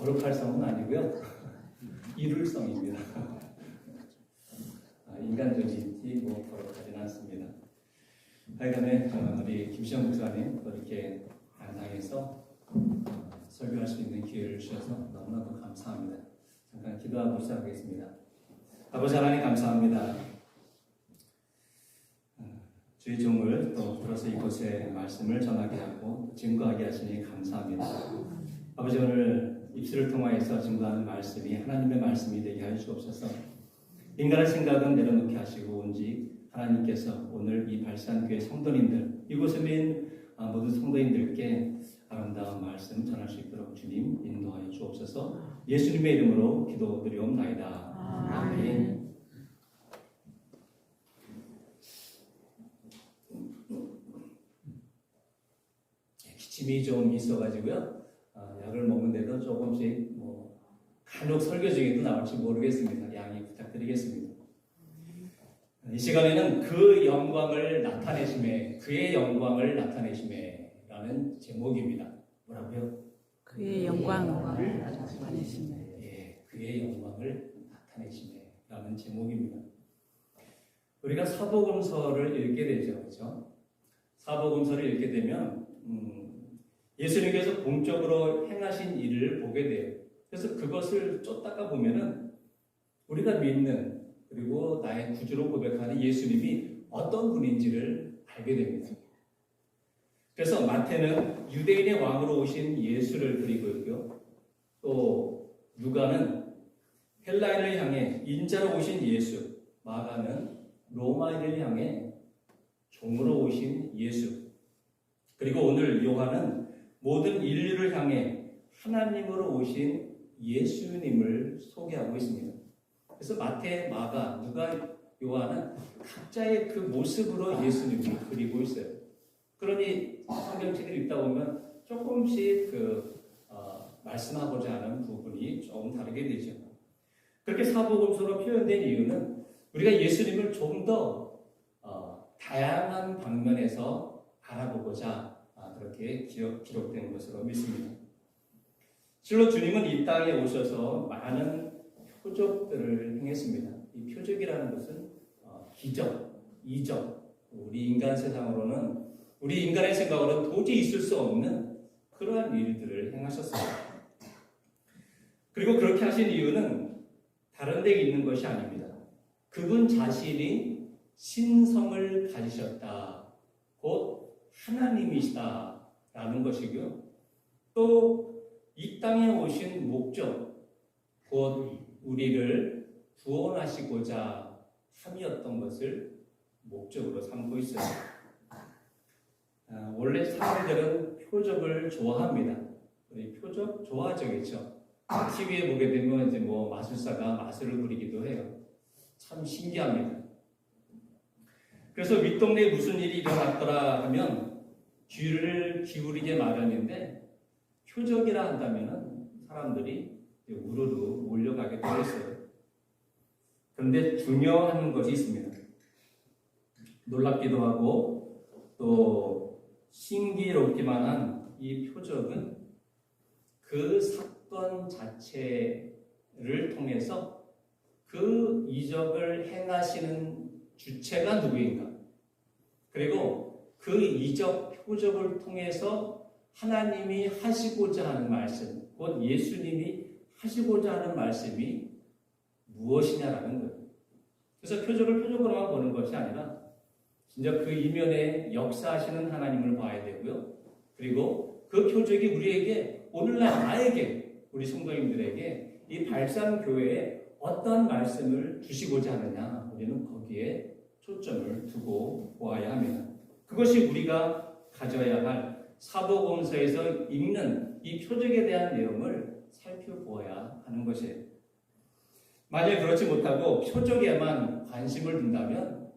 거룩할 성은 아니고요. 이룰 성입니다. 인간적이지 거룩하진 않습니다. 하여간에 우리 김시영 목사님 또 이렇게 양상에서 설교할 수 있는 기회를 주셔서 너무나도 감사합니다. 잠깐 기도하고 시작하겠습니다. 아버지 하나님 감사합니다. 주의 종을 또 들어서 이곳에 말씀을 전하게 하고 증거하게 하시니 감사합니다. 아버지 오늘 입술을 통하여서 증거하는 말씀이 하나님의 말씀이 되게 하여 주옵소서. 인간의 생각은 내려놓게 하시고 온직 하나님께서 오늘 이 발산교회 성도님들 이곳에 있는 모든 성도님들께 아름다운 말씀 전할 수 있도록 주님 인도하여 주옵소서. 예수님의 이름으로 기도드리옵나이다. 아멘. 기침이 좀 있어가지고요. 약을 먹는데도 조금씩 간혹 설교 중에도 나올지 모르겠습니다. 양해 부탁드리겠습니다. 이 시간에는 그 영광을 나타내심에, 그의 영광을 나타내심에 라는 제목입니다. 뭐라고요? 그의 영광을 나타내심에. 예, 그의 영광을 나타내심에 라는 제목입니다. 우리가 사복음서를 읽게 되죠. 그렇죠? 사복음서를 읽게 되면 예수님께서 공적으로 행하신 일을 보게 돼요. 그래서 그것을 쫓다가 보면은 우리가 믿는 그리고 나의 구주로 고백하는 예수님이 어떤 분인지를 알게 됩니다. 그래서 마태는 유대인의 왕으로 오신 예수를 그리고 있고요. 또 누가는 헬라인을 향해 인자로 오신 예수, 마가는 로마인을 향해 종으로 오신 예수, 그리고 오늘 요한은 모든 인류를 향해 하나님으로 오신 예수님을 소개하고 있습니다. 그래서 마태, 마가, 누가, 요한은 각자의 그 모습으로 예수님을 그리고 있어요. 그러니 성경책을 읽다 보면 조금씩 말씀하고자 하는 부분이 조금 다르게 되죠. 그렇게 사복음서로 표현된 이유는 우리가 예수님을 좀 더 다양한 방면에서 알아보고자 그렇게 기록된 것으로 믿습니다. 실로 주님은 이 땅에 오셔서 많은 표적들을 행했습니다. 이 표적이라는 것은 기적, 이적, 우리 인간 세상으로는 우리 인간의 생각으로는 도저히 있을 수 없는 그러한 일들을 행하셨습니다. 그리고 그렇게 하신 이유는 다른 데 있는 것이 아닙니다. 그분 자신이 신성을 가지셨다. 곧 하나님이시다 라는 것이고요. 또 이 땅에 오신 목적, 곧 우리를 구원하시고자 함이었던 것을 목적으로 삼고 있어요. 원래 사람들은 표적을 좋아합니다. 우리 표적 좋아하죠, 그렇죠? TV에 보게 되면 이제 마술사가 마술을 부리기도 해요. 참 신기합니다. 그래서 윗동네에 무슨 일이 일어났더라 하면 귀를 기울이게 마련인데 표적이라 한다면 사람들이 우르르 몰려가게 되었어요. 그런데 중요한 것이 있습니다. 놀랍기도 하고 또 신기롭기만 한 이 표적은 그 사건 자체를 통해서 그 이적을 행하시는 주체가 누구인가, 그리고 그 이적 표적을 통해서 하나님이 하시고자 하는 말씀, 곧 예수님이 하시고자 하는 말씀이 무엇이냐라는 거예요. 그래서 표적을 표적으로만 보는 것이 아니라 진짜 그 이면에 역사하시는 하나님을 봐야 되고요. 그리고 그 표적이 우리에게, 오늘날 나에게, 우리 성도님들에게 이 발산교회에 어떤 말씀을 주시고자 하느냐, 우리는 거기에 초점을 두고 보아야 합니다. 그것이 우리가 가져야 할 사복음서에서 읽는 이 표적에 대한 내용을 살펴보아야 하는 것이에요. 만약 그렇지 못하고 표적에만 관심을 둔다면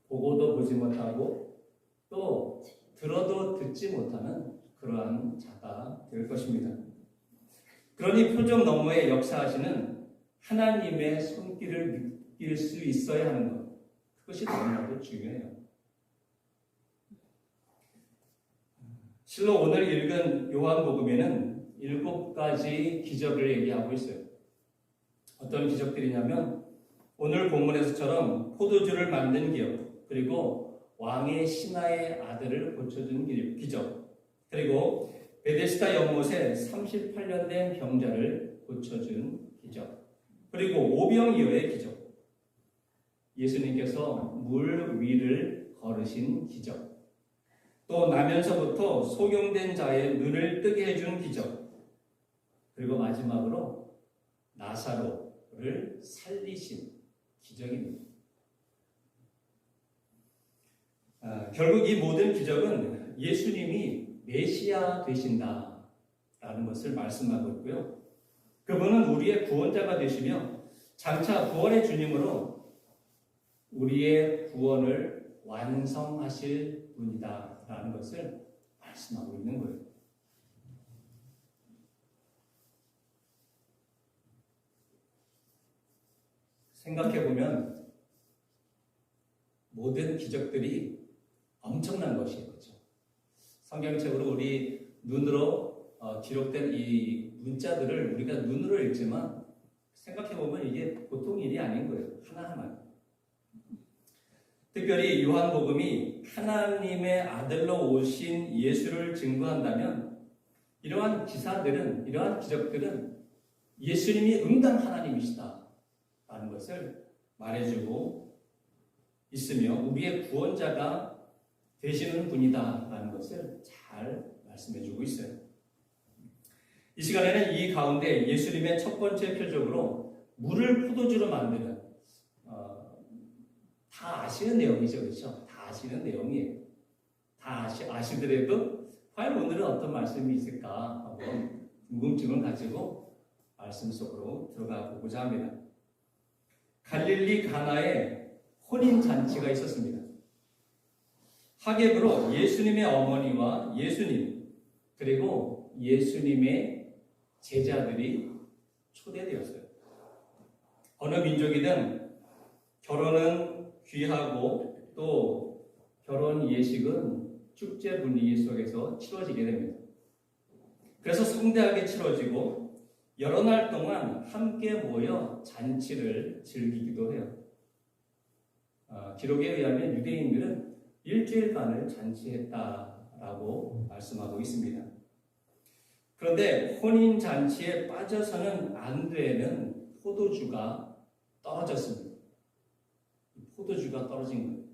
보고도 보지 못하고 또 들어도 듣지 못하는 그러한 자가 될 것입니다. 그러니 표적 너머에 역사하시는 하나님의 손길을 느낄 수 있어야 하는 것, 그것이 너무나도 중요해요. 실로 오늘 읽은 요한복음에는 7 7가지 기적을 얘기하고 있어요. 어떤 기적들이냐면 오늘 본문에서처럼 포도주를 만든 기적, 그리고 왕의 신하의 아들을 고쳐준 기적, 그리고 베데스다 연못에 38년 된 병자를 고쳐준 기적, 그리고 오병이어의 기적, 예수님께서 물 위를 걸으신 기적, 또 나면서부터 소경된 자의 눈을 뜨게 해준 기적, 그리고 마지막으로 나사로를 살리신 기적입니다. 결국 이 모든 기적은 예수님이 메시아 되신다라는 것을 말씀하고 있고요. 그분은 우리의 구원자가 되시며 장차 구원의 주님으로 우리의 구원을 완성하실 분이다라는 것을 말씀하고 있는 거예요. 생각해보면 모든 기적들이 엄청난 것이에요. 그렇죠? 성경책으로 우리 눈으로 기록된 이 문자들을 우리가 눈으로 읽지만 생각해보면 이게 보통 일이 아닌 거예요. 하나하나. 특별히 요한복음이 하나님의 아들로 오신 예수를 증거한다면 이러한 기사들은, 이러한 기적들은 예수님이 응당 하나님이시다 라는 것을 말해주고 있으며 우리의 구원자가 되시는 분이다 라는 것을 잘 말씀해주고 있어요. 이 시간에는 이 가운데 예수님의 첫 번째 표적으로 물을 포도주로 만드는 다 아시는 내용이죠. 그렇죠? 다 아시는 내용이에요. 다 아시더라도 과연 오늘은 어떤 말씀이 있을까 한번 궁금증을 가지고 말씀 속으로 들어가 보고자 합니다. 갈릴리 가나에 혼인잔치가 있었습니다. 하객으로 예수님의 어머니와 예수님 그리고 예수님의 제자들이 초대되었어요. 어느 민족이든 결혼은 귀하고 또 결혼 예식은 축제 분위기 속에서 치러지게 됩니다. 그래서 성대하게 치러지고 여러 날 동안 함께 모여 잔치를 즐기기도 해요. 기록에 의하면 유대인들은 일주일간을 잔치했다라고 말씀하고 있습니다. 그런데 혼인잔치에 빠져서는 안 되는 포도주가 떨어졌습니다. 포도주가 떨어진 거예요.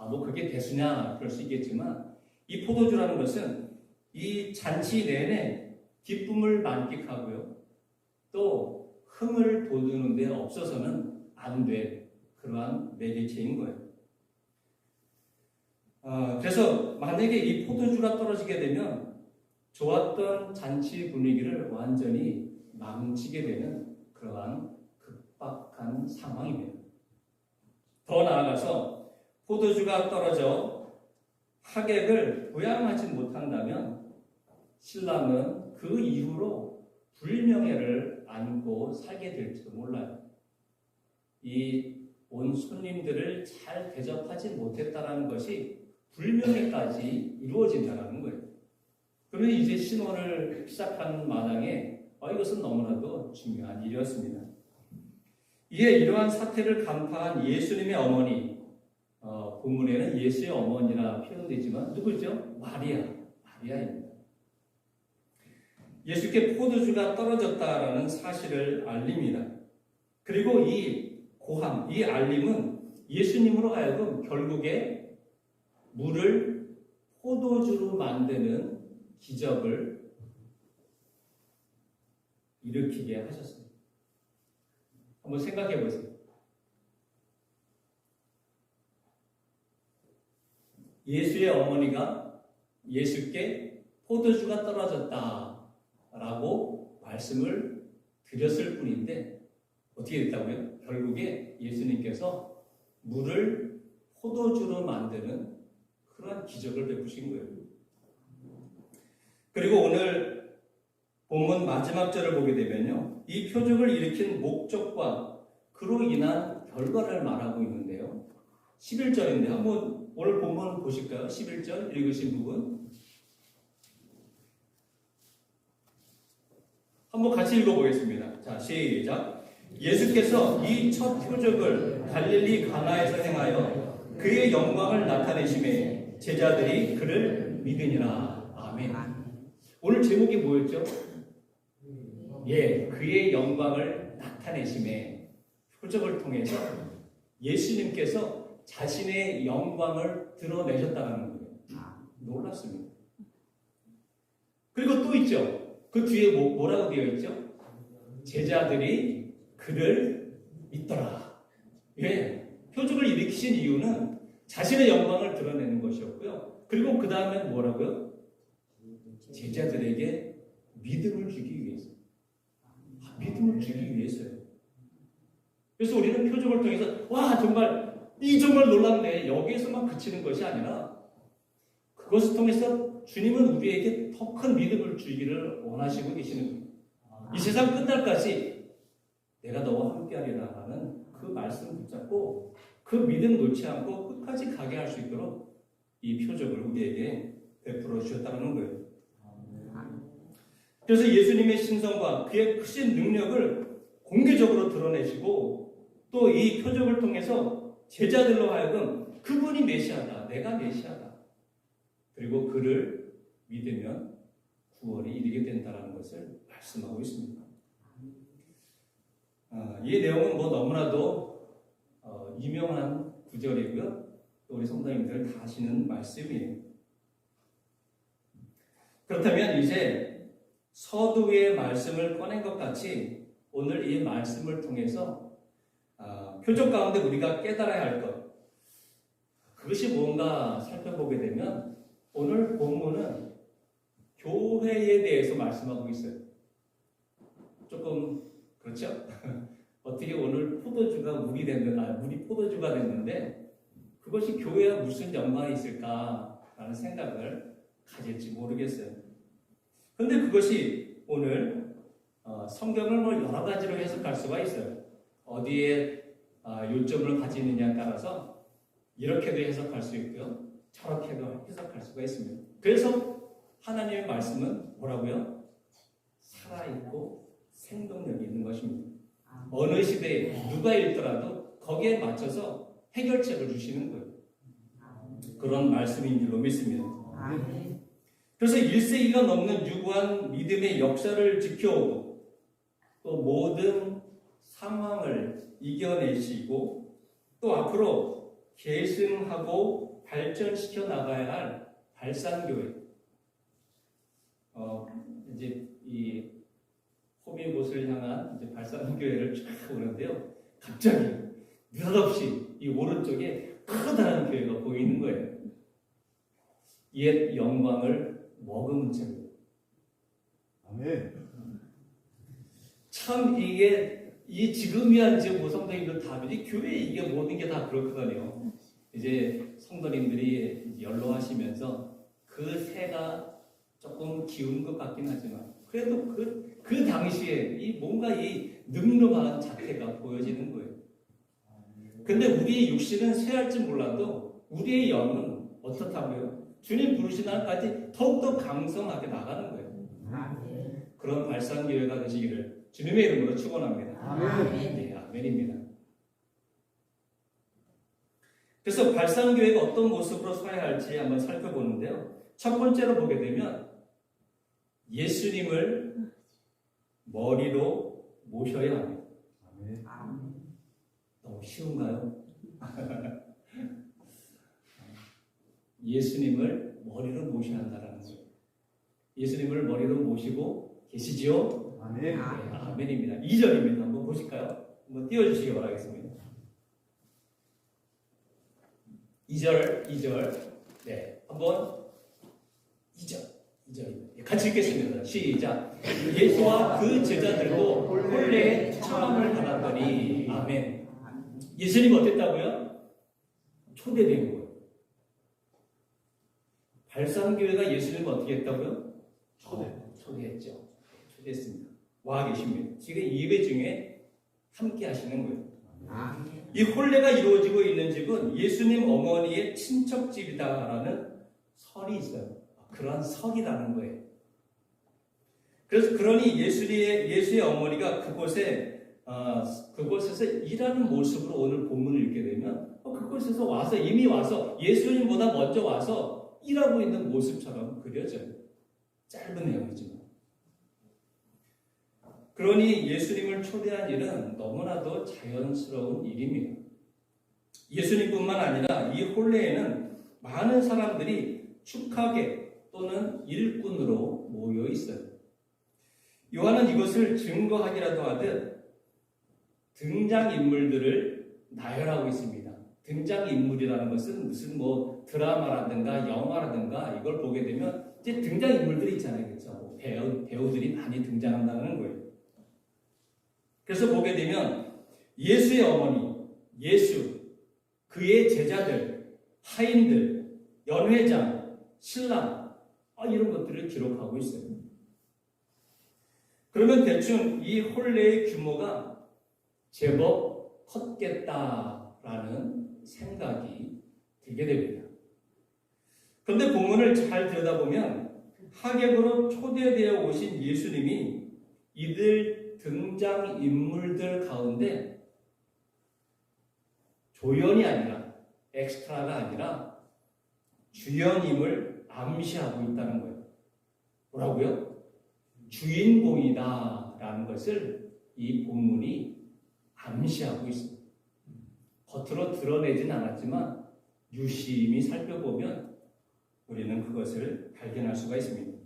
뭐 그게 대수냐 그럴 수 있겠지만 이 포도주라는 것은 이 잔치 내내 기쁨을 만끽하고요. 또 흥을 돋우는 데 없어서는 안 될 그러한 매개체인 거예요. 그래서 만약에 이 포도주가 떨어지게 되면 좋았던 잔치 분위기를 완전히 망치게 되는 그러한 급박한 상황입니다. 더 나아가서 포도주가 떨어져 하객을 부양하지 못한다면 신랑은 그 이후로 불명예를 안고 살게 될지도 몰라요. 이 온 손님들을 잘 대접하지 못했다는 것이 불명예까지 이루어진다는 거예요. 그러면 이제 신혼을 시작하는 마당에 이것은 너무나도 중요한 일이었습니다. 이에 이러한 사태를 간파한 예수님의 어머니, 본문에는 예수의 어머니라 표현되지만 누구죠? 마리아입니다. 예수께 포도주가 떨어졌다라는 사실을 알립니다. 그리고 이 고함, 이 알림은 예수님으로 하여금 결국에 물을 포도주로 만드는 기적을 일으키게 하셨습니다. 한번 생각해 보세요. 예수의 어머니가 예수께 포도주가 떨어졌다라고 말씀을 드렸을 뿐인데 어떻게 됐다고요? 결국에 예수님께서 물을 포도주로 만드는 그러한 기적을 베푸신 거예요. 그리고 오늘 본문 마지막 절을 보게 되면요. 이 표적을 일으킨 목적과 그로 인한 결과를 말하고 있는데요. 11절인데 한번 오늘 본문 보실까요? 11절 읽으신 부분. 한번 같이 읽어보겠습니다. 자, 시작. 예수께서 이 첫 표적을 갈릴리 가나에서 행하여 그의 영광을 나타내심에 제자들이 그를 믿으니라. 아멘. 오늘 제목이 뭐였죠? 예, 그의 영광을 나타내심에 표적을 통해서 예수님께서 자신의 영광을 드러내셨다는 거예요. 놀랐습니다. 그리고 또 있죠. 그 뒤에 뭐라고 되어 있죠? 제자들이 그를 믿더라. 예, 표적을 일으키신 이유는 자신의 영광을 드러내는 것이었고요. 그리고 그 다음에 뭐라고요? 제자들에게 믿음을 주기 위해서. 믿음을 주기 위해서요. 그래서 우리는 표적을 통해서 와 정말 놀랍네 여기에서만 그치는 것이 아니라 그것을 통해서 주님은 우리에게 더 큰 믿음을 주기를 원하시고 계시는 거예요. 이 세상 끝날까지 내가 너와 함께하리라 하는 그 말씀을 붙잡고 그 믿음 놓지 않고 끝까지 가게 할 수 있도록 이 표적을 우리에게 베풀어 주셨다는 거예요. 그래서 예수님의 신성과 그의 크신 능력을 공개적으로 드러내시고 또 이 표적을 통해서 제자들로 하여금 그분이 메시아다, 내가 메시아다. 그리고 그를 믿으면 구원이 이르게 된다는 것을 말씀하고 있습니다. 이 내용은 너무나도 유명한 구절이고요. 또 우리 성도님들 다 아시는 말씀이에요. 그렇다면 이제 서두의 말씀을 꺼낸 것 같이 오늘 이 말씀을 통해서 표적 가운데 우리가 깨달아야 할 것, 그것이 뭔가 살펴보게 되면 오늘 본문은 교회에 대해서 말씀하고 있어요. 조금 그렇죠? 어떻게 오늘 포도주가 물이 포도주가 됐는데 그것이 교회와 무슨 연관이 있을까라는 생각을 가질지 모르겠어요. 그런데 그것이 오늘 성경을 여러 가지로 해석할 수가 있어요. 어디에 요점을 가지느냐에 따라서 이렇게도 해석할 수 있고요. 저렇게도 해석할 수가 있습니다. 그래서 하나님의 말씀은 뭐라고요? 살아있고 생동력이 있는 것입니다. 어느 시대에 누가 읽더라도 거기에 맞춰서 해결책을 주시는 거예요. 그런 말씀인 줄로 믿습니다. 그래서 1세기가 넘는 유구한 믿음의 역사를 지켜오고 또 모든 상황을 이겨내시고 또 앞으로 계승하고 발전시켜 나가야 할 발산교회. 이제 이 호미곶을 향한 이제 발산교회를 쭉 보는데요. 갑자기 느닷없이 이 오른쪽에 커다란 교회가 보이는 거예요. 옛 영광을 머금은 채로. 아멘. 참 이게 지금이야 이제 성도님들 다 이 교회 이게 모든 게 다 그렇거든요. 이제 성도님들이 연로하시면서 그 새가 조금 기운 것 같긴 하지만 그래도 그 당시에 뭔가 이 늠름한 자태가 보여지는 거예요. 근데 우리의 육신은 쇠할지 몰라도 우리의 영은 어떻다고요? 주님 부르신 날까지 더욱더 강성하게 나가는 거예요. 그런 발산교회가 되시기를 주님의 이름으로 축원합니다. 아멘. 네, 아멘입니다. 그래서 발산교회가 어떤 모습으로 서야 할지 한번 살펴보는데요. 첫 번째로 보게 되면 예수님을 머리로 모셔야 합니다. 아멘. 너무 쉬운가요? 예수님을 머리로 모셔야 한다는 거예요. 예수님을 머리로 모시고 계시지요? 아멘. 네, 아멘입니다. 2절입니다. 한번 보실까요? 한번 띄워주시기 바라겠습니다. 2절. 네, 한번 2절입니다. 같이 읽겠습니다. 시작. 예수와 그 제자들도 본래의 청함을 받았더니 아멘. 예수님 어땠다고요? 초대된 거예요. 발산교회가 예수님을 어떻게 했다고요? 초대했죠. 초대했습니다. 와 계십니다. 지금 예배 중에 함께 하시는 거예요. 이 혼례가 이루어지고 있는 집은 예수님 어머니의 친척집이다라는 설이 있어요. 그런 설이라는 거예요. 그래서 그러니 예수의 어머니가 그곳에서 일하는 모습으로 오늘 본문을 읽게 되면 그곳에서 와서 이미 와서 예수님보다 먼저 와서 일하고 있는 모습처럼 그려져요. 짧은 내용이지만. 그러니 예수님을 초대한 일은 너무나도 자연스러운 일입니다. 예수님뿐만 아니라 이 혼례에는 많은 사람들이 축하객 또는 일꾼으로 모여 있어요. 요한은 이것을 증거하기라도 하듯 등장인물들을 나열하고 있습니다. 등장인물이라는 것은 무슨 드라마라든가 영화라든가 이걸 보게 되면 이제 등장인물들이 있잖아요. 그렇죠? 배우들이 많이 등장한다는 거예요. 그래서 보게 되면 예수의 어머니, 예수, 그의 제자들, 하인들, 연회장, 신랑 이런 것들을 기록하고 있어요. 그러면 대충 이 혼례의 규모가 제법 컸겠다라는 생각이 들게 됩니다. 그런데 본문을 잘 들여다보면 하객으로 초대되어 오신 예수님이 이들 등장인물들 가운데 조연이 아니라 엑스트라가 아니라 주연임을 암시하고 있다는 거예요. 뭐라고요? 주인공이다라는 것을 이 본문이 암시하고 있습니다. 겉으로 드러내진 않았지만 유심히 살펴보면 우리는 그것을 발견할 수가 있습니다.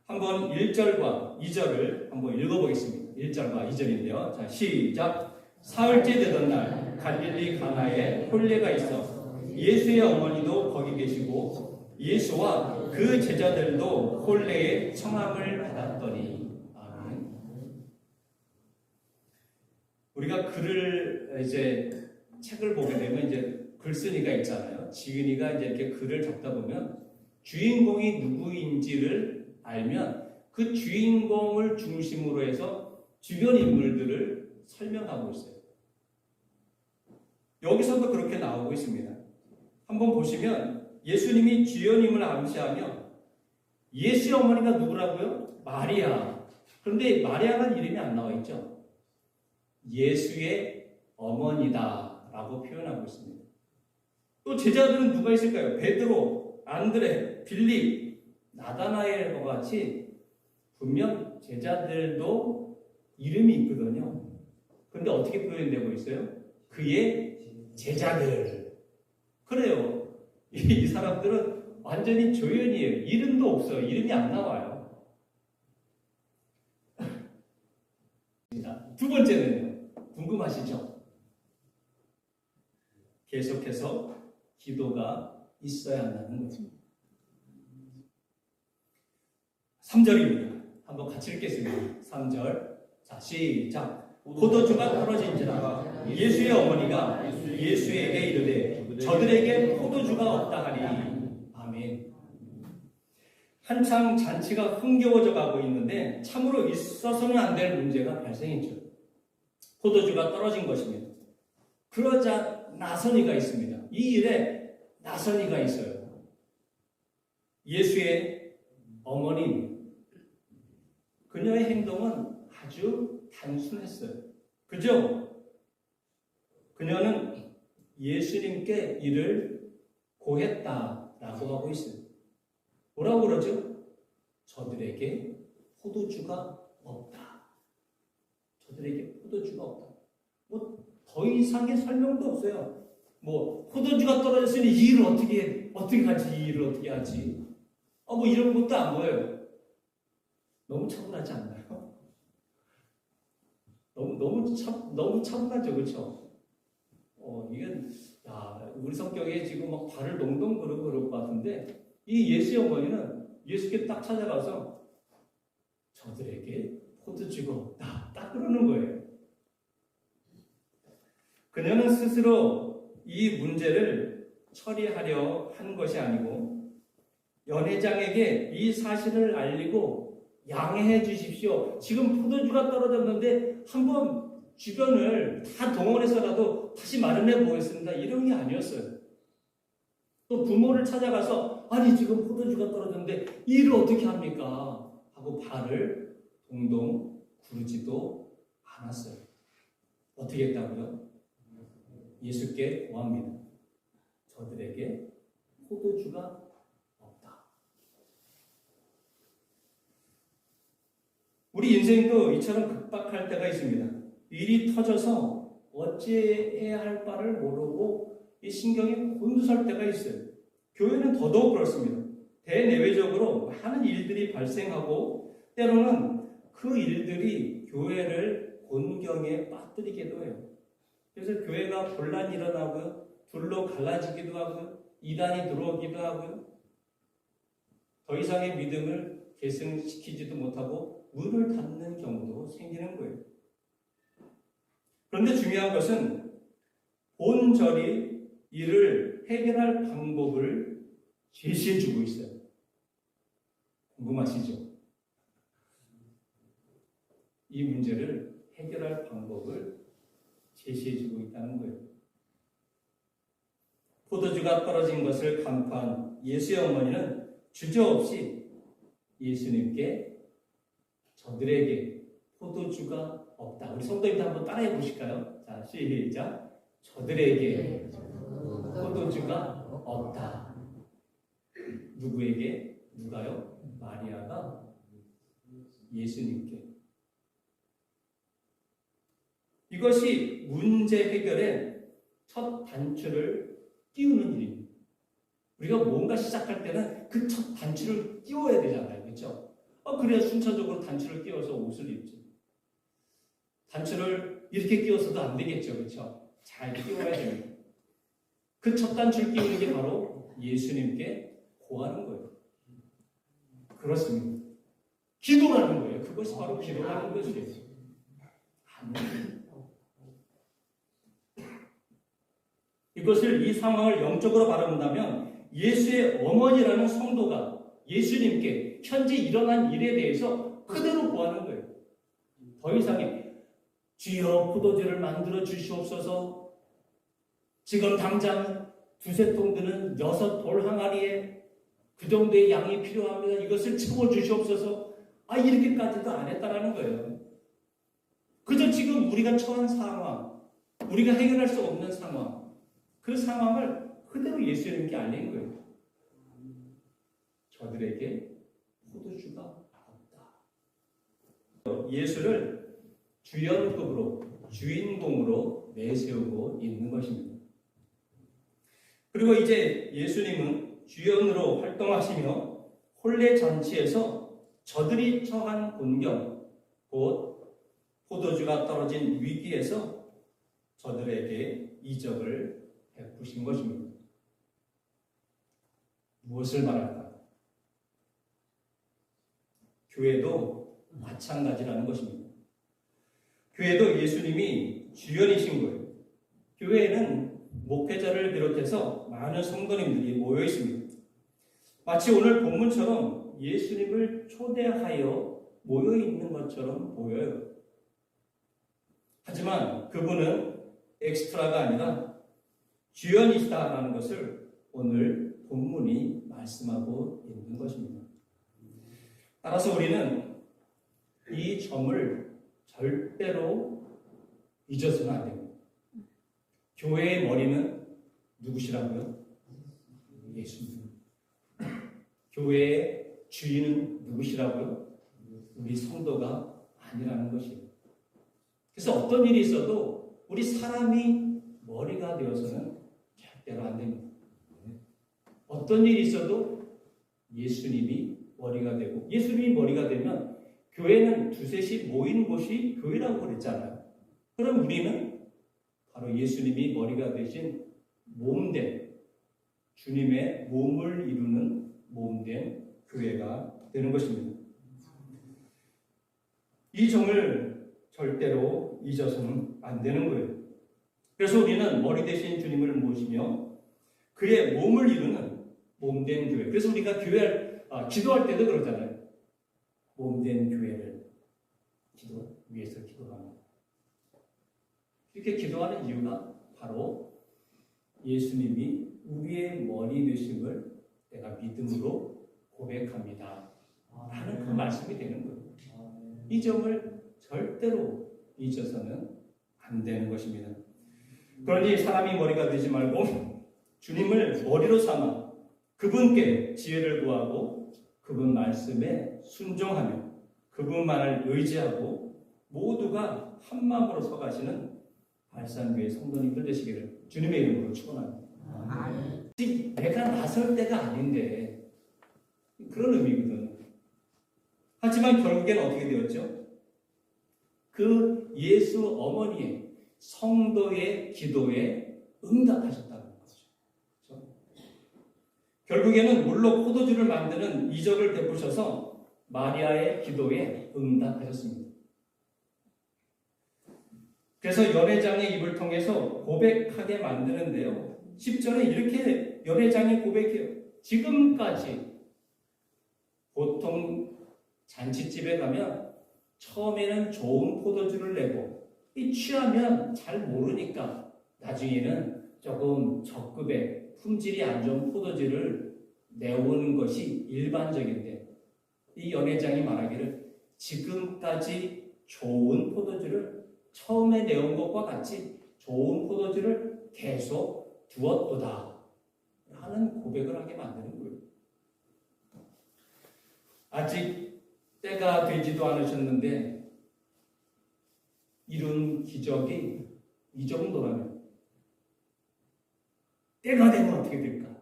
한번 1절과 2절을 한번 읽어보겠습니다. 1절과 2절인데요. 자, 시작. 사흘째 되던 날 갈릴리 가나에 혼례가 있어 예수의 어머니도 거기 계시고 예수와 그 제자들도 혼례에 청함을 받았더니. 아멘. 우리가 책을 보게 되면 이제 글쓴이가 있잖아요. 지은이가 이제 이렇게 글을 적다 보면 주인공이 누구인지를 알면 그 주인공을 중심으로 해서 주변 인물들을 설명하고 있어요. 여기서도 그렇게 나오고 있습니다. 한번 보시면 예수님이 주연임을 암시하며 예수의 어머니가 누구라고요? 마리아. 그런데 마리아라는 이름이 안 나와 있죠. 예수의 어머니다라고 표현하고 있습니다. 또 제자들은 누가 있을까요? 베드로, 안드레, 빌립, 나다나엘과 같이 분명 제자들도 이름이 있거든요. 그런데 어떻게 표현되고 있어요? 그의 제자들. 그래요. 이 사람들은 완전히 조연이에요. 이름도 없어요. 이름이 안 나와요. 두 번째는요. 궁금하시죠? 계속해서 기도가 있어야 한다는 거죠. 3절입니다. 한번 같이 읽겠습니다. 3절. 자, 시작. 포도주가 떨어진지라 예수의 어머니가 예수에게 이르되 저들에게 포도주가 없다 하니. 아멘. 한창 잔치가 흥겨워져 가고 있는데 참으로 있어서는 안 될 문제가 발생했죠. 포도주가 떨어진 것입니다. 그러자 나선이가 있습니다. 이 일에 나선이가 있어요. 예수의 어머니. 그녀의 행동은 아주 단순했어요. 그죠? 그녀는 예수님께 이를 고했다라고 하고 있어요. 뭐라고 그러죠? 저들에게 포도주가 없다. 저들에게 포도주가 없다. 더 이상의 설명도 없어요. 포도주가 떨어졌으니 이 일을 어떻게 하지? 이 일을 어떻게 하지? 이런 것도 안 보여요. 너무 차분하지 않나요? 너무 차분하죠, 그렇죠? 이건 우리 성격에 지금 막 발을 동동 그럴 것 같은데 이 예수의 어머니는 예수께 딱 찾아가서 저들에게 포도주가 없다, 딱 그러는 거예요. 그녀는 스스로 이 문제를 처리하려 한 것이 아니고 연회장에게 이 사실을 알리고 양해해 주십시오. 지금 포도주가 떨어졌는데 한번 주변을 다 동원해서라도 다시 마련해 보겠습니다. 이런 게 아니었어요. 또 부모를 찾아가서 아니 지금 포도주가 떨어졌는데 이 일을 어떻게 합니까? 하고 발을 동동 구르지도 않았어요. 어떻게 했다고요? 예수께 고합니다. 저들에게 포도주가 없다. 우리 인생도 이처럼 급박할 때가 있습니다. 일이 터져서 어찌해야 할 바를 모르고 이 신경이 곤두설 때가 있어요. 교회는 더더욱 그렇습니다. 대내외적으로 많은 일들이 발생하고 때로는 그 일들이 교회를 곤경에 빠뜨리기도 해요. 그래서 교회가 혼란이 일어나고요. 둘로 갈라지기도 하고요. 이단이 들어오기도 하고요. 더 이상의 믿음을 계승시키지도 못하고 문을 닫는 경우도 생기는 거예요. 그런데 중요한 것은 본절이 이를 해결할 방법을 제시해 주고 있어요. 궁금하시죠? 이 문제를 해결할 방법을 제시해 주고 있다는 거예요. 포도주가 떨어진 것을 간파한 예수의 어머니는 주저없이 예수님께 저들에게 포도주가 없다. 우리 성도님들 한번 따라해 보실까요? 자, 시작. 저들에게 포도주가 없다. 누구에게? 누가요? 마리아가 예수님께. 이것이 문제 해결의 첫 단추를 띄우는 일입니다. 우리가 뭔가 시작할 때는 그 첫 단추를 띄워야 되잖아요. 그렇죠? 그래야 순차적으로 단추를 띄워서 옷을 입죠. 단추를 이렇게 끼워서도 안 되겠죠. 그렇죠? 잘 끼워야 됩니다. 그 첫 단추를 끼우는 게 바로 예수님께 고하는 거예요. 그렇습니다. 기도하는 거예요. 그것이 바로 기도하는 것이에요. 이것을 이 상황을 영적으로 바라본다면 예수의 어머니라는 성도가 예수님께 현재 일어난 일에 대해서 그대로 고하는 거예요. 더 이상의 주여 포도주를 만들어 주시옵소서. 지금 당장 두세 통 드는 6돌 항아리에 그 정도의 양이 필요합니다. 이것을 채워 주시옵소서. 이렇게까지도 안 했다라는 거예요. 그저 지금 우리가 처한 상황, 우리가 해결할 수 없는 상황, 그 상황을 그대로 예수님께 알린 거예요. 저들에게 포도주가 없다. 예수를 주연급으로, 주인공으로 내세우고 있는 것입니다. 그리고 이제 예수님은 주연으로 활동하시며 혼례 잔치에서 저들이 처한 곤경, 곧 포도주가 떨어진 위기에서 저들에게 이적을 베푸신 것입니다. 무엇을 말할까? 교회도 마찬가지라는 것입니다. 교회도 예수님이 주연이신 거예요. 교회에는 목회자를 비롯해서 많은 성도님들이 모여 있습니다. 마치 오늘 본문처럼 예수님을 초대하여 모여 있는 것처럼 보여요. 하지만 그분은 엑스트라가 아니라 주연이시다라는 것을 오늘 본문이 말씀하고 있는 것입니다. 따라서 우리는 이 점을 절대로 잊어서는 안 됩니다. 교회의 머리는 누구시라고요? 예수님. 교회의 주인은 누구시라고요? 우리 성도가 아니라는 것이에요. 그래서 어떤 일이 있어도 우리 사람이 머리가 되어서는 절대로 안 됩니다. 어떤 일이 있어도 예수님이 머리가 되고, 예수님이 머리가 되면 교회는 두셋이 모이는 곳이 교회라고 그랬잖아요. 그럼 우리는 바로 예수님이 머리가 되신 몸된, 주님의 몸을 이루는 몸된 교회가 되는 것입니다. 이 점을 절대로 잊어서는 안 되는 거예요. 그래서 우리는 머리 대신 주님을 모시며 그의 몸을 이루는 몸된 교회. 그래서 우리가 기도할 때도 그러잖아요. 몸된 교회를 위해서 기도합니다. 이렇게 기도하는 이유가 바로 예수님이 우리의 머리 되심을 내가 믿음으로 고백합니다. 라는 그 말씀이 되는 거예요. 이 점을 절대로 잊어서는 안 되는 것입니다. 그러니 사람이 머리가 되지 말고 주님을 머리로 삼아 그분께 지혜를 구하고 그분 말씀에 순종하며 그분만을 의지하고 모두가 한 마음으로 서가시는 발산교회 성도님들 되시기를 주님의 이름으로 축원합니다. 아직 내가 나설 때가 아닌데 그런 의미거든. 하지만 결국엔 어떻게 되었죠? 그 예수 어머니의 성도의 기도에 응답하셨다는 거죠. 그렇죠? 결국에는 물로 포도주를 만드는 이적을 베푸셔서 마리아의 기도에 응답하셨습니다. 그래서 연회장의 입을 통해서 고백하게 만드는데요. 10절에 이렇게 연회장이 고백해요. 지금까지 보통 잔치집에 가면 처음에는 좋은 포도주를 내고 이 취하면 잘 모르니까 나중에는 조금 적급의 품질이 안 좋은 포도주를 내오는 것이 일반적인데 이 연회장이 말하기를 지금까지 좋은 포도주를 처음에 내온 것과 같이 좋은 포도주를 계속 두었도다 하는 고백을 하게 만드는 거예요. 아직 때가 되지도 않으셨는데 이룬 기적이 이 정도라면 때가 되면 어떻게 될까?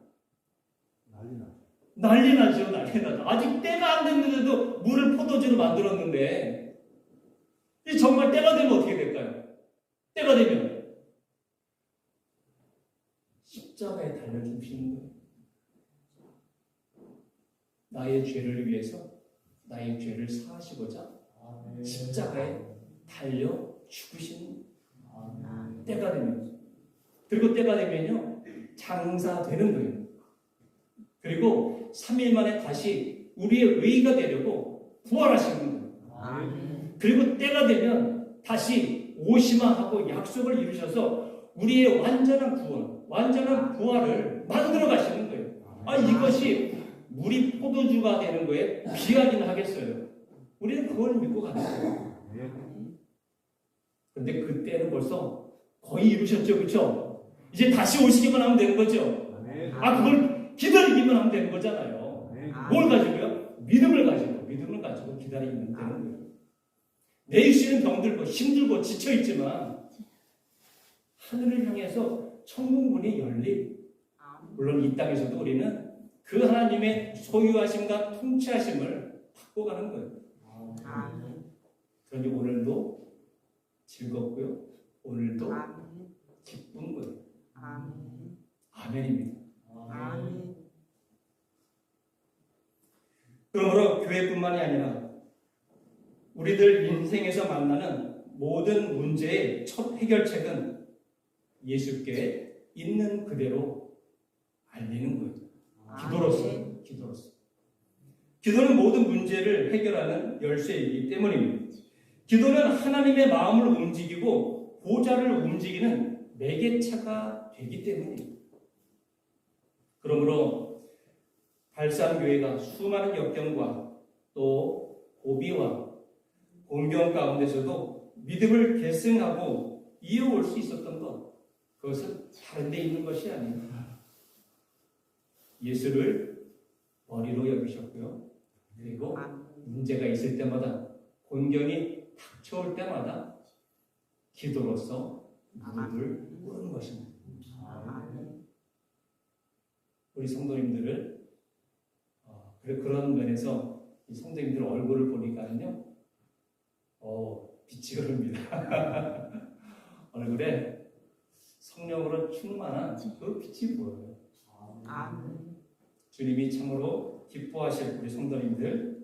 난리 나죠. 난리 나죠. 아직 때가 안 됐는데도 물을 포도주로 만들었는데 이 정말 때가 되면 어떻게 될까요? 때가 되면 십자가에 달려주시는 거예요. 나의 죄를 위해서 나의 죄를 사하시고자 십자가에 달려 죽으시는 때가 되면, 그리고 때가 되면요 장사되는 거예요. 그리고 3일 만에 다시 우리의 의가 되려고 부활하시는 거예요. 그리고 때가 되면 다시 오시마 하고 약속을 이루셔서 우리의 완전한 구원, 완전한 부활을 만들어 가시는 거예요. 이것이 물이 포도주가 되는 거에 비하긴 하겠어요. 우리는 그걸 믿고 가는 거예요. 그런데 그때는 벌써 거의 이루셨죠, 그렇죠? 이제 다시 오시기만 하면 되는 거죠. 그걸 기다리기만 하면 되는 거잖아요. 뭘 가지고요? 믿음을 가지고 기다리면 되는 거예요. 내 육신은 병들고 힘들고 지쳐 있지만 하늘을 향해서 천국 문이 열린, 물론 이 땅에서도 우리는 그 하나님의 소유하심과 통치하심을 받고 가는 거예요. 그러니 오늘도 즐겁고요. 오늘도 기쁜 거예요. 아멘입니다. 그러므로 교회뿐만이 아니라 우리들 인생에서 만나는 모든 문제의 첫 해결책은 예수께 있는 그대로 알리는 거예요. 기도로서. 기도는 모든 문제를 해결하는 열쇠이기 때문입니다. 기도는 하나님의 마음을 움직이고 보좌를 움직이는 매개체가 되기 때문입니다. 그러므로 발산교회가 수많은 역경과 또 고비와 공경 가운데서도 믿음을 계승하고 이어올 수 있었던 것, 그것은 다른 데 있는 것이 아닙니다. 예수를 머리로 여기셨고요. 그리고 문제가 있을 때마다, 곤경이 닥쳐올 때마다 기도로서 무릎을 꿇은 것입니다. 우리 성도님들을 그런 면에서 이 성도님들 얼굴을 보니까는요, 빛이 흐릅니다. 얼굴에 성령으로 충만한 그 빛이 보여요. 주님이 참으로 기뻐하실 우리 성도님들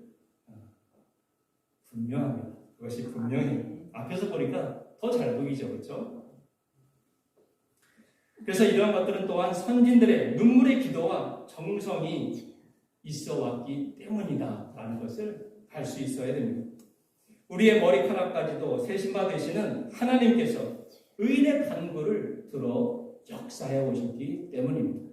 분명합니다. 그것이 분명히 앞에서 보니까 더 잘 보이죠, 그렇죠? 그래서 이러한 것들은 또한 선진들의 눈물의 기도와 정성이 있어 왔기 때문이다라는 것을 알 수 있어야 됩니다. 우리의 머리카락까지도 세심바 되시는 하나님께서 의인의 간구를 들어 역사해 오셨기 때문입니다.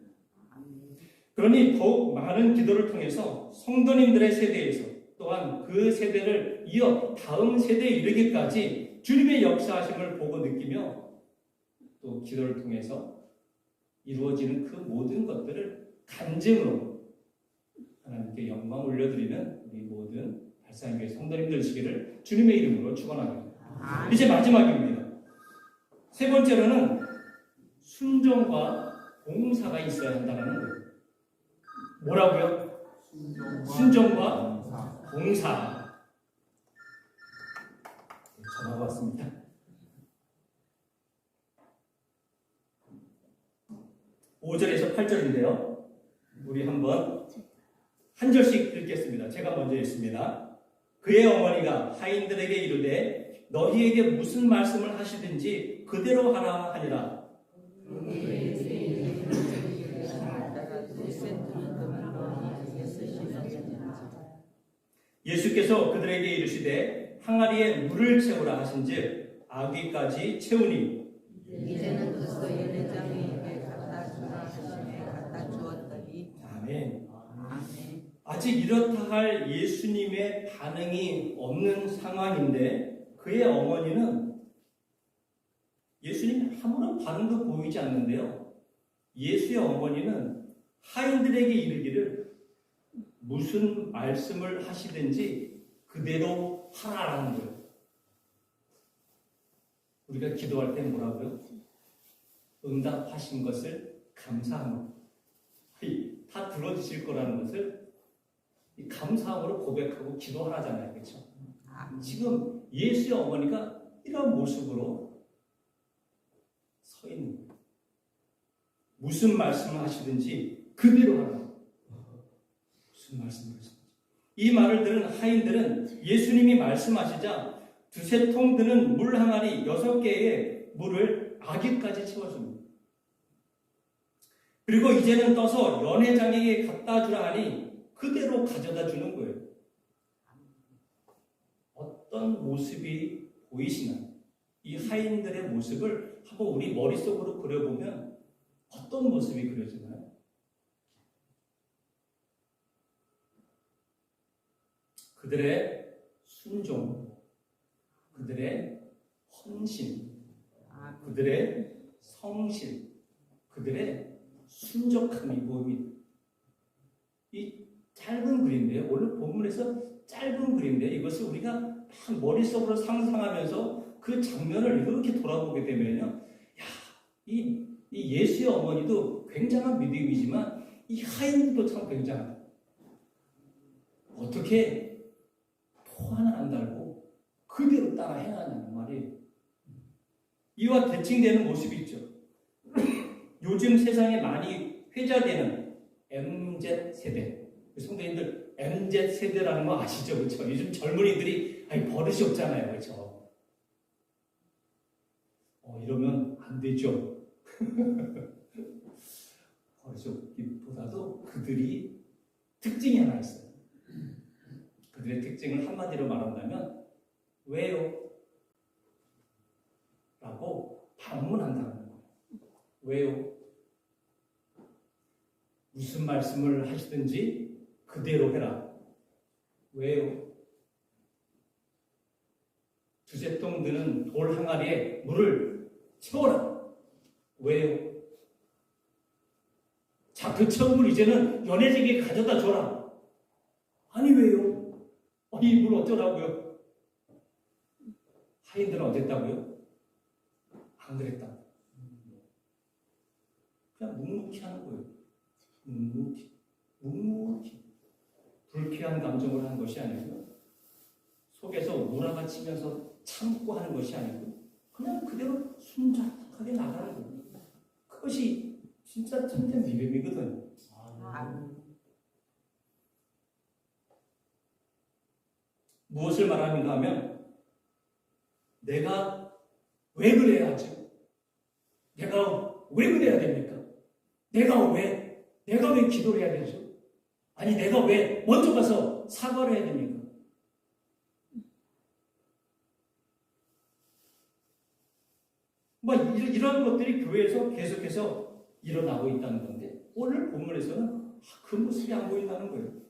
그러니 더욱 많은 기도를 통해서 성도님들의 세대에서 또한 그 세대를 이어 다음 세대에 이르기까지 주님의 역사하심을 보고 느끼며 또 기도를 통해서 이루어지는 그 모든 것들을 간증으로 하나님께 영광 올려드리는 우리 모든 발상교회 성도님들 되시기를 주님의 이름으로 축원합니다. 이제 마지막입니다. 세 번째로는 순종과 봉사가 있어야 한다는 거예요. 뭐라고요? 순종과 봉사. 전화가 왔습니다. 5절에서 8절인데요. 우리 한번 한 절씩 읽겠습니다. 제가 먼저 읽습니다. 그의 어머니가 하인들에게 이르되 너희에게 무슨 말씀을 하시든지 그대로 하라 하니라. 예수께서 그들에게 이르시되 항아리에 물을 채우라 하신즉 아귀까지 채우니 이제는 그것도 연회장에게 갖다 주라 하시매 갖다 주었더니 아멘. 아멘. 아직 이렇다 할 예수님의 반응이 없는 상황인데 그의 어머니는 예수님 아무런 반응도 보이지 않는데요. 예수의 어머니는 하인들에게 이르기를 무슨 말씀을 하시든지 그대로 하라라는 거예요. 우리가 기도할 때 뭐라고요? 응답하신 것을 감사함으로 다 들어주실 거라는 것을 감사함으로 고백하고 기도하라잖아요. 그렇죠? 지금 예수의 어머니가 이런 모습으로 서 있는 거예요. 무슨 말씀을 하시든지 그대로 하라. 무슨 말씀을 하시든지. 이 말을 들은 하인들은 예수님이 말씀하시자 두세 통 드는 물 항아리 6개의 물을 아귀까지 채워줍니다. 그리고 이제는 떠서 연회장에게 갖다 주라 하니 그대로 가져다 주는 거예요. 어떤 모습이 보이시나요? 이 하인들의 모습을 한번 우리 머릿속으로 그려보면 어떤 모습이 그려지나요? 그들의 순종, 그들의 헌신, 그들의 성실, 그들의 순적함이 보입니다. 이 짧은 글인데요. 오늘 본문에서 짧은 글인데 이것을 우리가 막 머릿속으로 상상하면서 그 장면을 이렇게 돌아보게 되면요. 야, 이 예수의 어머니도 굉장한 믿음이지만 이 하인도 참 굉장하다. 어떻게 토 하나 안 달고 그대로 따라 행하냐는 말이에요. 이와 대칭되는 모습이 있죠. 요즘 세상에 많이 회자되는 MZ세대. 성도님들 MZ세대라는 거 아시죠? 그렇죠? 요즘 젊은이들이 버릇이 없잖아요. 그렇죠? 이러면 안 되죠. 버릇이 없기보다도 그들이 특징이 하나 있어요. 그들의 특징을 한마디로 말한다면 왜요? 라고 반문한다는 거예요. 왜요? 무슨 말씀을 하시든지 그대로 해라. 왜요? 두세 통 드는 돌 항아리에 물을 채워라. 왜요? 자, 그 채운 물 이제는 연회장에게 가져다 줘라. 아니 왜요? 이 물 어쩌라고요? 하인들은 어땠다고요? 안 그랬다. 그냥 묵묵히 하는 거예요. 묵묵히. 불쾌한 감정을 하는 것이 아니고 속에서 우라가 치면서 참고 하는 것이 아니고 그냥 그대로 순작하게 나가는 거예요. 그것이 진짜 참된 믿음이거든요. 무엇을 말하는가 하면 내가 왜 그래야 하죠? 내가 왜 그래야 됩니까? 내가 왜 기도를 해야 되죠? 아니 내가 왜 먼저 가서 사과를 해야 됩니까? 이런 것들이 교회에서 계속해서 일어나고 있다는 건데 오늘 본문에서는 그 모습이 안 보인다는 거예요.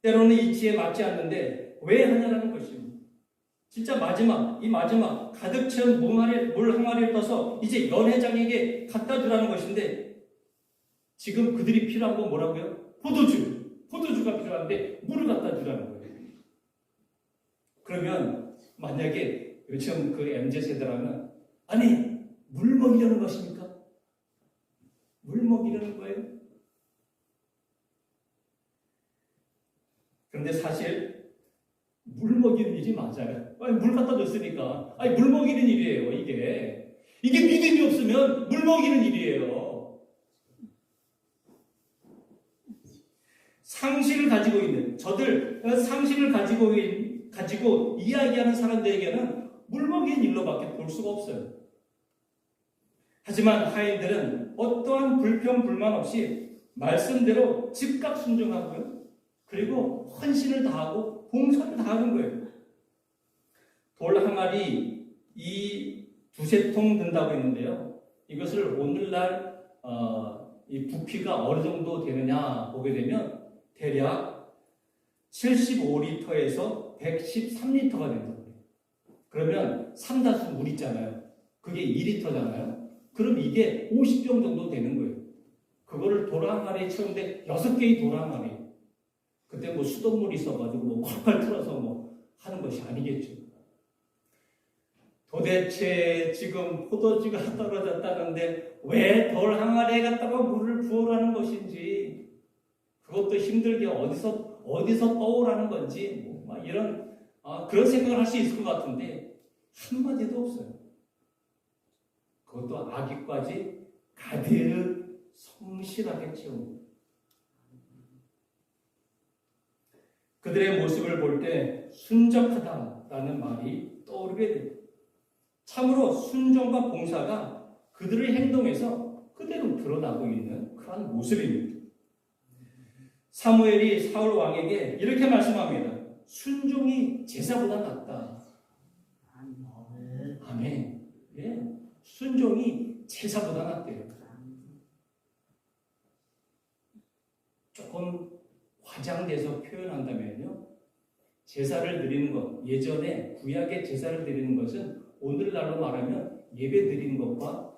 때로는 이치에 맞지 않는데 왜 하냐라는 것입니다. 진짜 이 마지막 가득 채운 물 항아리를 떠서 이제 연회장에게 갖다 주라는 것인데 지금 그들이 필요한 건 뭐라고요? 포도주가 필요한데 물을 갖다 주라는 거예요. 그러면 만약에 요즘 그 MZ세대라면 아니 물 먹이려는 것입니까? 물 먹이려는 거예요? 그런데 사실 물 먹이는 일이 맞아요. 아니, 물 갖다 줬으니까. 아니, 물 먹이는 일이에요, 이게. 이게 믿음이 없으면 물 먹이는 일이에요. 상식을 가지고 있는, 상식을 가지고 이야기하는 사람들에게는 물 먹이는 일로밖에 볼 수가 없어요. 하지만 하인들은 어떠한 불평, 불만 없이 말씀대로 즉각 순종하고요. 그리고 헌신을 다하고 봉사를 다하는 거예요. 돌 항아리 이 2-3통 든다고 했는데요. 이것을 오늘날 이 부피가 어느 정도 되느냐 보게 되면 대략 75리터에서 113리터가 된다고 해요. 그러면 3다수 물 있잖아요. 그게 2리터잖아요. 그럼 이게 50병 정도 되는 거예요. 그거를 돌 항아리에 채우는데 6개의 돌 항아리. 그때 뭐 수돗물이 있어가지고 뭐 콸콸 틀어서 뭐 하는 것이 아니겠죠. 도대체 지금 포도주가 떨어졌다는데 왜 돌 항아리에 갖다가 물을 부으라는 것인지, 그것도 힘들게 어디서 떠오라는 건지, 뭐 막 이런 그런 생각을 할 수 있을 것 같은데 한마디도 없어요. 그것도 아기까지 가득 성실하게 채웁니다. 그들의 모습을 볼 때 순적하다라는 말이 떠오르게 됩니다. 참으로 순종과 봉사가 그들의 행동에서 그대로 드러나고 있는 그런 모습입니다. 사무엘이 사울 왕에게 이렇게 말씀합니다. 순종이 제사보다 낫다. 아멘. 예, 순종이 제사보다 낫대요. 조금 과장돼서 표현한다면요, 제사를 드리는 것, 예전에 구약의 제사를 드리는 것은 오늘날로 말하면 예배 드리는 것과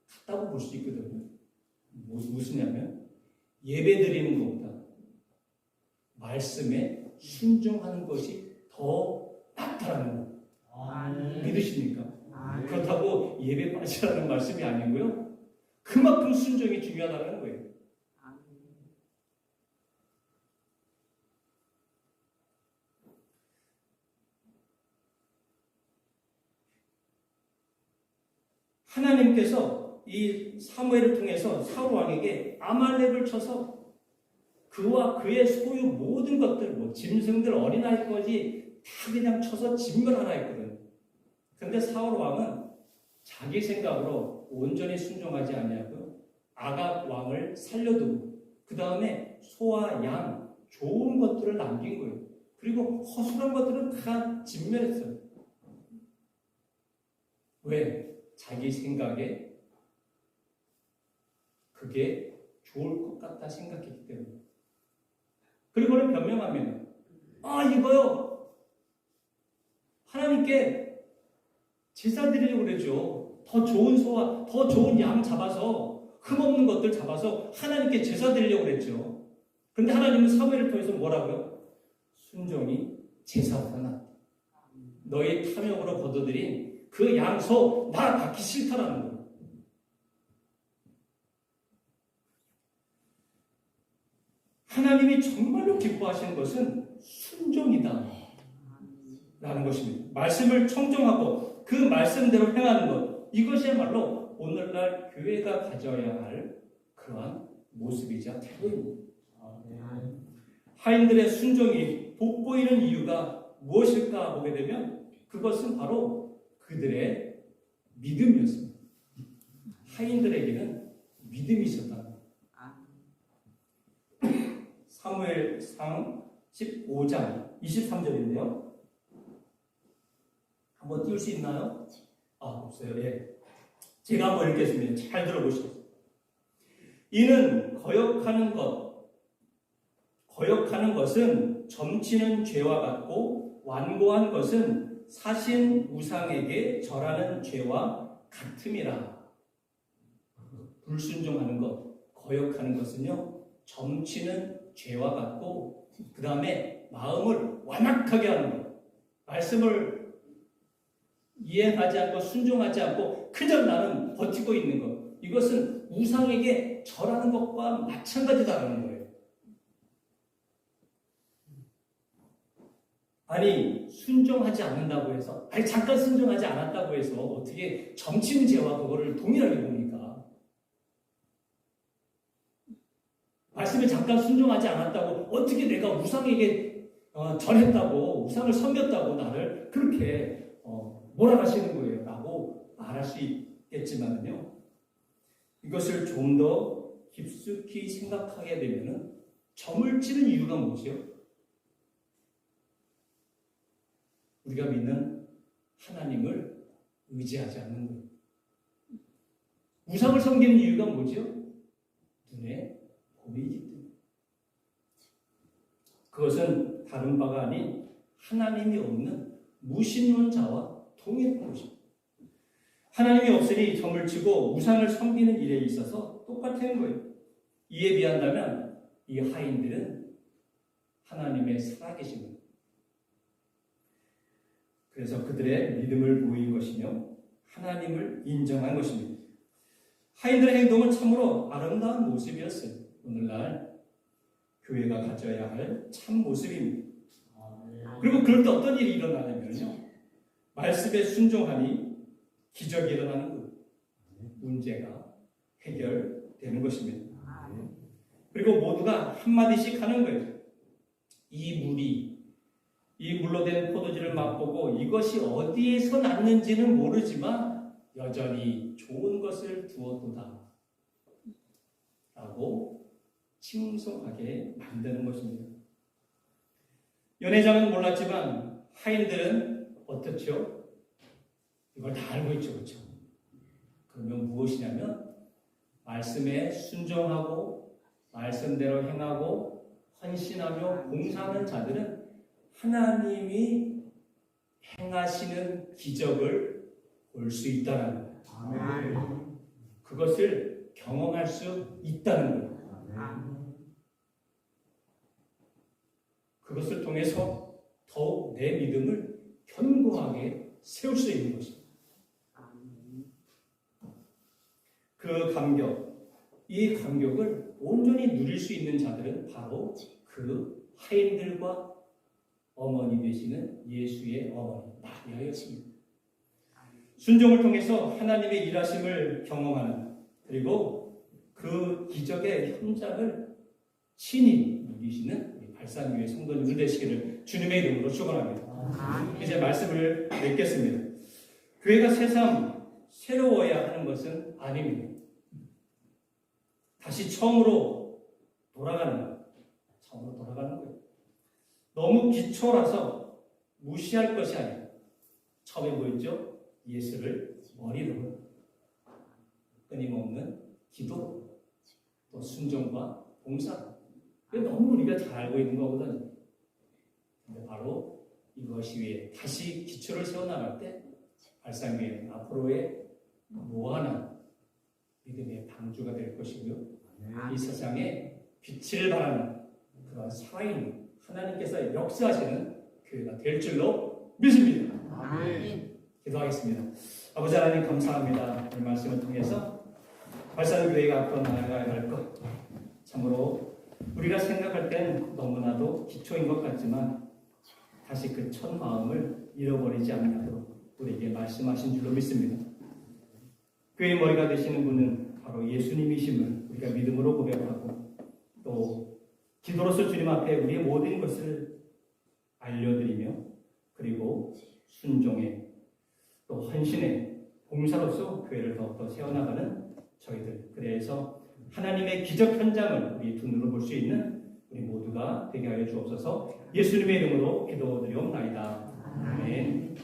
같다고 볼 수 있거든요. 무슨냐면 예배 드리는 것보다 말씀에 순종하는 것이 더 낫다라는 거. 믿으십니까? 그렇다고 예배 빠지라는 말씀이 아니고요. 그만큼 순종이 중요하다는 거예요. 하나님께서 이 사무엘을 통해서 사울 왕에게 아말렉을 쳐서 그와 그의 소유 모든 것들, 뭐 짐승들, 어린아이까지 다 그냥 쳐서 진멸하라 했거든. 그런데 사울 왕은 자기 생각으로 온전히 순종하지 아니하고 아각 왕을 살려두고 그 다음에 소와 양, 좋은 것들을 남긴 거예요. 그리고 허술한 것들은 다 진멸했어요. 왜? 자기 생각에 그게 좋을 것 같다 생각했기 때문에. 그리고는 변명합니다. 이거요, 하나님께 제사 드리려고 그러죠. 더 좋은 소와 더 좋은 양 잡아서, 흠없는 것들 잡아서 하나님께 제사 드리려고 그랬죠. 그런데 하나님은 사무엘을 통해서 뭐라고요? 순종이 제사보다 낫다. 너희 탐욕으로 거둬들인 그 양소 나 받기 싫다라는 거예요. 하나님이 정말로 기뻐하시는 것은 순종이다 라는 것입니다. 말씀을 청종하고 그 말씀대로 행하는 것, 이것이야말로 오늘날 교회가 가져야 할 그러한 모습이자 태도입니다. 하인들의 순종이 돋보이는 이유가 무엇일까 보게 되면 그것은 바로 그들의 믿음이었습니다. 하인들에게는 믿음이 있었다. 사무엘상 15장 23절인데요. 한번 띄울 수 있나요? 없어요. 예. 제가 한번 읽겠습니다. 잘 들어보시죠. 이는 거역하는 것은 점치는 죄와 같고 완고한 것은 사신 우상에게 절하는 죄와 같음이라. 불순종하는 것, 거역하는 것은요, 점치는 죄와 같고, 그 다음에 마음을 완악하게 하는 것, 말씀을 이해하지 않고 순종하지 않고 그냥 나는 버티고 있는 것, 이것은 우상에게 절하는 것과 마찬가지다라는 거예요. 아니, 순종하지 않는다고 해서, 아니, 잠깐 순종하지 않았다고 해서 어떻게 점치는 죄와 그거를 동일하게 봅니까? 말씀에 잠깐 순종하지 않았다고 어떻게 내가 우상에게 절했다고, 우상을 섬겼다고 나를 그렇게 몰아가시는 거예요 라고 말할 수 있겠지만요, 이것을 좀 더 깊숙이 생각하게 되면 점을 치는 이유가 뭐죠? 우리가 믿는 하나님을 의지하지 않는 거예요. 우상을 섬기는 이유가 뭐죠? 눈에 보이기 때문에. 그것은 다른 바가 아닌 하나님이 없는 무신론자와 동일한 것입니다. 하나님이 없으니 점을 치고 우상을 섬기는 일에 있어서 똑같은 거예요. 이에 비한다면 이 하인들은 하나님의 살아계심을, 그래서 그들의 믿음을 보인 것이며 하나님을 인정한 것입니다. 하인들의 행동은 참으로 아름다운 모습이었어요. 오늘날 교회가 가져야 할 참 모습입니다. 그리고 그럴 때 어떤 일이 일어나냐면요, 말씀에 순종하니 기적이 일어나는 거예요. 문제가 해결되는 것입니다. 그리고 모두가 한마디씩 하는 거예요. 이 물로 된 포도주를 맛보고 이것이 어디에서 났는지는 모르지만 여전히 좋은 것을 두었도다 라고 칭송하게 만드는 것입니다. 연회장은 몰랐지만 하인들은 어떻죠? 이걸 다 알고 있죠, 그렇죠? 그러면 무엇이냐면 말씀에 순종하고 말씀대로 행하고 헌신하며 봉사하는 자들은 하나님이 행하시는 기적을 볼 수 있다는 거예요. 그것을 경험할 수 있다는 거예요. 그것을 통해서 더욱 내 믿음을 견고하게 세울 수 있는 것입니다. 그 감격, 이 감격을 온전히 누릴 수 있는 자들은 바로 그 하인들과 어머니 되시는 예수의 어머니 마리아였습니다. 순종을 통해서 하나님의 일하심을 경험하는, 그리고 그 기적의 현장을 친히 누리시는 발상교회 성도님들 되시기를 주님의 이름으로 축원합니다. 이제 말씀을 맺겠습니다. 교회가 새삼 새로워야 하는 것은 아닙니다. 다시 처음으로 돌아가는 거예요. 처음으로 돌아가는 거예요. 너무 기초라서 무시할 것이 아니에요. 처음에 보였죠? 예수를 머리로, 끊임없는 기도, 또 순종과 봉사. 너무 우리가 잘 알고 있는 거거든요. 근데 바로 이것이 위에 다시 기초를 세워나갈 때 발상교회는 앞으로의 무한한 믿음의 방주가 될 것이고요. 이 세상에 빛을 발하는 그런 살아있는 하나님께서 역사하시는 교회가 될 줄로 믿습니다. 아멘. 기도하겠습니다. 아버지 하나님 감사합니다. 이 말씀을 통해서 발산교회가 앞으로 나아가야 할 것, 참으로 우리가 생각할 땐 너무나도 기초인 것 같지만 다시 그 첫 마음을 잃어버리지 않도록 우리에게 말씀하신 줄로 믿습니다. 교회의 머리가 되시는 분은 바로 예수님이심을 우리가 믿음으로 고백하고, 또 기도로서 주님 앞에 우리의 모든 것을 알려드리며, 그리고 순종의 또 헌신의 봉사로서 교회를 더욱더 세워나가는 저희들, 그래서 하나님의 기적 현장을 우리 두 눈으로 볼 수 있는 우리 모두가 되게 하여 주옵소서. 예수님의 이름으로 기도드리옵나이다. 아멘.